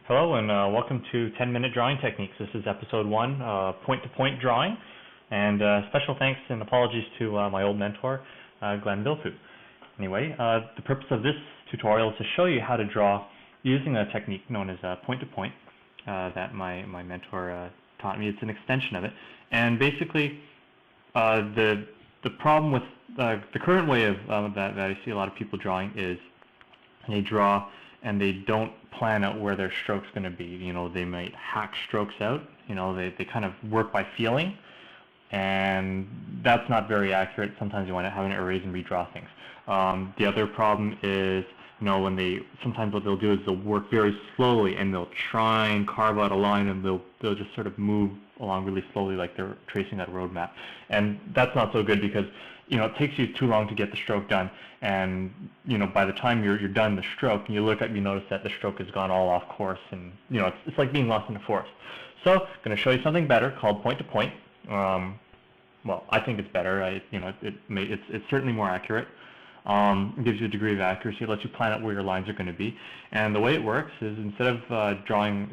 Hello and welcome to 10-Minute Drawing Techniques. This is episode 1, point-to-point drawing, and special thanks and apologies to my old mentor, Glenn Bilfu. Anyway, the purpose of this tutorial is to show you how to draw using a technique known as point-to-point that my mentor taught me. It's an extension of it, and basically the problem with the current way of that I see a lot of people drawing is they draw and they don't plan out where their stroke's going to be. You know, they might hack strokes out. You know, they kind of work by feeling, and that's not very accurate. Sometimes you want to have an erase and redraw things. The other problem is, you know, sometimes what they'll do is they'll work very slowly and they'll try and carve out a line, and they'll just sort of move along really slowly like they're tracing that road map. And that's not so good because, you know, it takes you too long to get the stroke done, and you know, by the time you're done the stroke and you look up, you notice that the stroke has gone all off course, and you know, it's like being lost in the forest. So I'm going to show you something better called point to point. Well, I think it's better. It's certainly more accurate. It gives you a degree of accuracy. It lets you plan out where your lines are going to be. And the way it works is, instead of drawing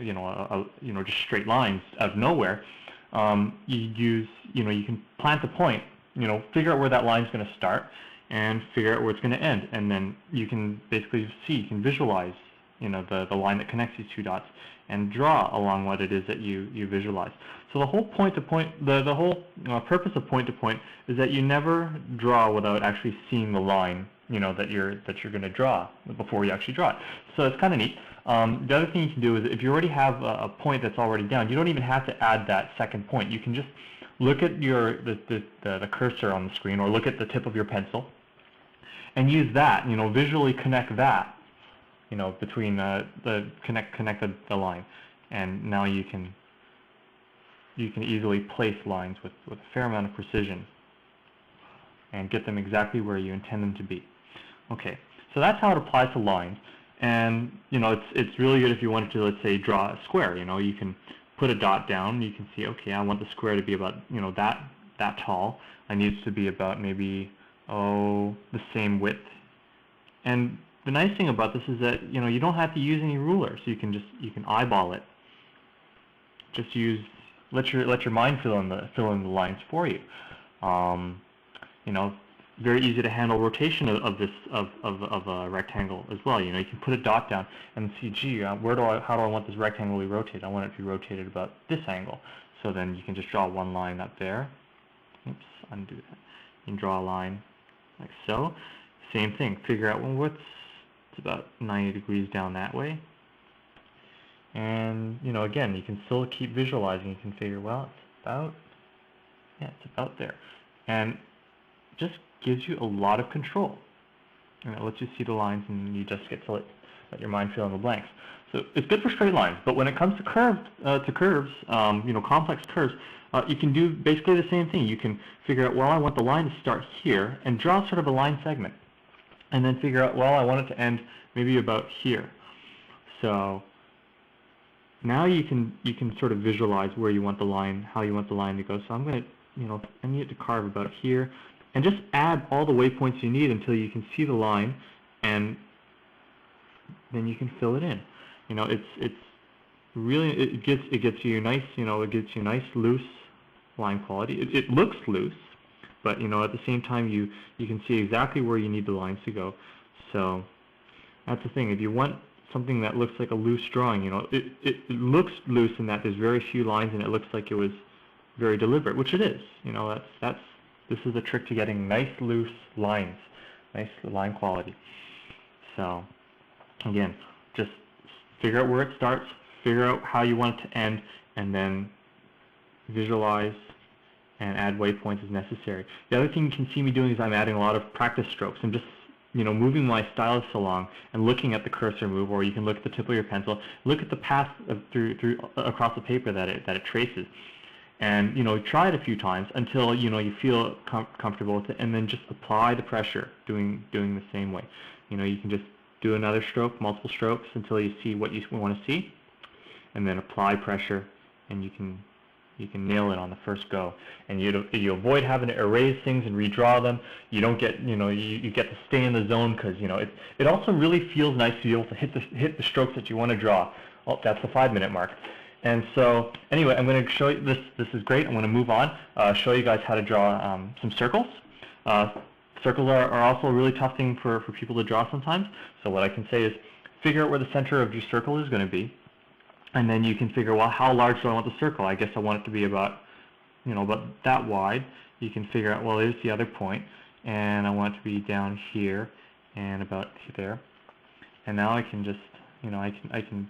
just straight lines out of nowhere, you can plant the point. You know, figure out where that line is going to start and figure out where it's going to end, and then you can basically you can visualize, you know, the line that connects these two dots and draw along what it is that you visualize. So the whole the whole purpose of point to point is that you never draw without actually seeing the line, you know, that you're going to draw before you actually draw it. So it's kind of neat. The other thing you can do is, if you already have a point that's already down, you don't even have to add that second point. You can just look at the cursor on the screen, or look at the tip of your pencil, and use that, you know, visually connect that, you know, between connect the line, and now you can easily place lines with a fair amount of precision and get them exactly where you intend them to be. Okay, so that's how it applies to lines. And you know, it's really good if you wanted to, let's say, draw a square. You know, you can put a dot down. You can see, okay, I want the square to be about, you know, that tall. I need it to be about maybe the same width. And the nice thing about this is that, you know, you don't have to use any rulers. You can eyeball it. Just let your mind fill in the lines for you. You know, very easy to handle rotation of a rectangle as well. You know, you can put a dot down and see, gee, how do I want this rectangle to be rotated? I want it to be rotated about this angle. So then you can just draw one line up there. Oops, undo that. You can draw a line like so. Same thing. Figure out it's about 90 degrees down that way. And you know, again, you can still keep visualizing. You can figure, well, it's about there, and just gives you a lot of control. And it lets you see the lines, and you just get to let your mind fill in the blanks. So it's good for straight lines, but when it comes to curves, you know, complex curves, you can do basically the same thing. You can figure out, well, I want the line to start here, and draw sort of a line segment, and then figure out, well, I want it to end maybe about here. So now you can sort of visualize where you want the line, how you want the line to go. So I'm going to, you know, I need it to carve about here, and just add all the waypoints you need until you can see the line, and then you can fill it in. You know, it's really, it gets you nice, you know, it gets you nice loose line quality. It looks loose, but you know, at the same time you can see exactly where you need the lines to go. So that's the thing. If you want something that looks like a loose drawing, you know, it looks loose in that there's very few lines, and it looks like it was very deliberate, which it is. You know, this is the trick to getting nice loose lines, nice line quality. So again, just figure out where it starts, figure out how you want it to end, and then visualize and add waypoints as necessary. The other thing you can see me doing is I'm adding a lot of practice strokes. I'm just, you know, moving my stylus along and looking at the cursor move, or you can look at the tip of your pencil, look at the path through across the paper that it traces, and you know, try it a few times until you know you feel comfortable with it, and then just apply the pressure, doing the same way. You know, you can just do another stroke, multiple strokes, until you see what you want to see, and then apply pressure, and you can nail it on the first go. And you avoid having to erase things and redraw them. You don't get, you know, you get to stay in the zone, because you know it also really feels nice to be able to hit the strokes that you want to draw Oh, that's the 5-minute mark. And so, anyway, I'm going to show you this. This is great. I'm going to move on, show you guys how to draw some circles. Circles are also a really tough thing for people to draw sometimes. So what I can say is figure out where the center of your circle is going to be. And then you can figure, well, how large do I want the circle? I guess I want it to be about, about that wide. You can figure out, well, there's the other point, and I want it to be down here and about there. And now I can just, I can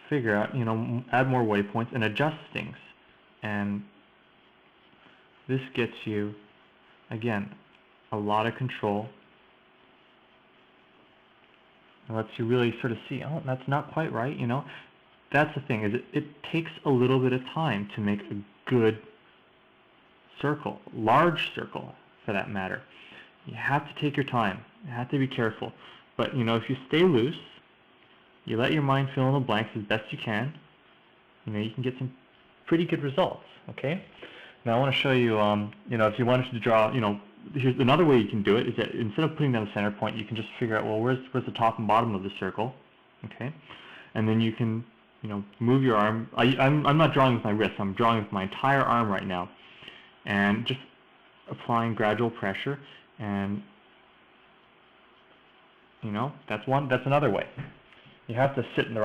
figure out, add more waypoints and adjust things. And this gets you, again, a lot of control. It lets you really sort of see, oh, that's not quite right, That's the thing, is it takes a little bit of time to make a good circle, large circle for that matter. You have to take your time. You have to be careful. But, if you stay loose, you let your mind fill in the blanks as best you can, you can get some pretty good results, okay? Now I want to show you, if you wanted to draw, here's another way you can do it, is that instead of putting down the center point, you can just figure out, well, where's the top and bottom of the circle, okay? And then you can, move your arm. I'm not drawing with my wrist, I'm drawing with my entire arm right now. And just applying gradual pressure, and, that's another way. You have to sit in the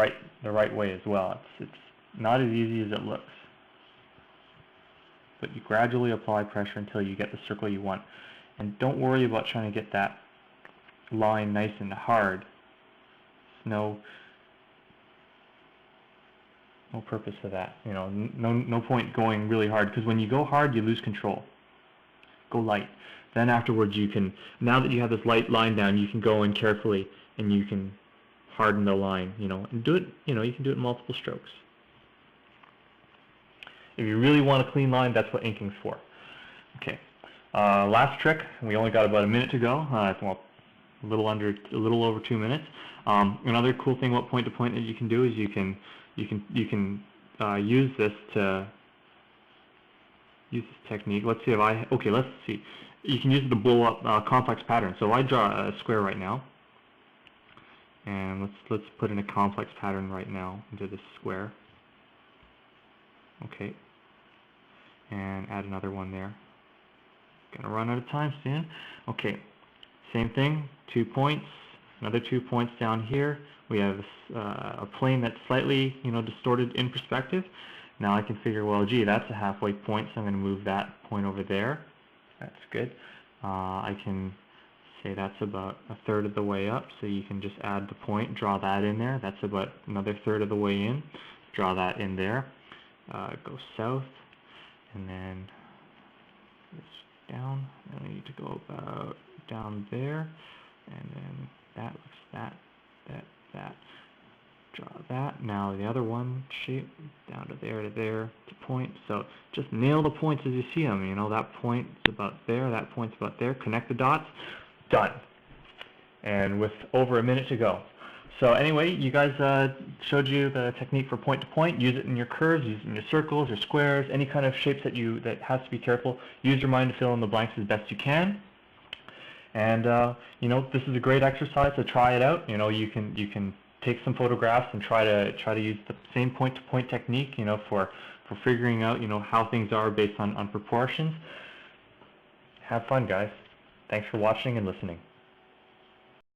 right way as well. It's not as easy as it looks. But you gradually apply pressure until you get the circle you want. And don't worry about trying to get that line nice and hard. There's no purpose to that. No point going really hard, because when you go hard, you lose control. Go light. Then afterwards, you can, now that you have this light line down, you can go in carefully and you can harden the line, and do it, you can do it in multiple strokes. If you really want a clean line, that's what inking's for. Okay. Last trick. We only got about a minute to go. Well, a little over 2 minutes. Another cool thing about point to point that you can do is you can use this technique. Let's see if let's see. You can use it to blow up complex patterns. So I draw a square right now, and let's put in a complex pattern right now into this square. Okay. And add another one there. Gonna run out of time soon. Okay, same thing, 2 points, another 2 points down here. We have a plane that's slightly, distorted in perspective. Now I can figure, well, gee, that's a halfway point, so I'm gonna move that point over there. That's good. I can say that's about a third of the way up, so you can just add the point, draw that in there. That's about another third of the way in. Draw that in there. Go south, and then this down. Then we need to go about down there, and then that looks that. Draw that. Now the other one shape down to there to point. So just nail the points as you see them. That point's about there. That point's about there. Connect the dots. Done. And with over a minute to go. So anyway, you guys showed you the technique for point to point. Use it in your curves, use it in your circles, your squares, any kind of shapes that has to be careful. Use your mind to fill in the blanks as best you can. And this is a great exercise, so try it out. You can take some photographs and try to use the same point to point technique, for figuring out how things are based on proportions. Have fun, guys. Thanks for watching and listening.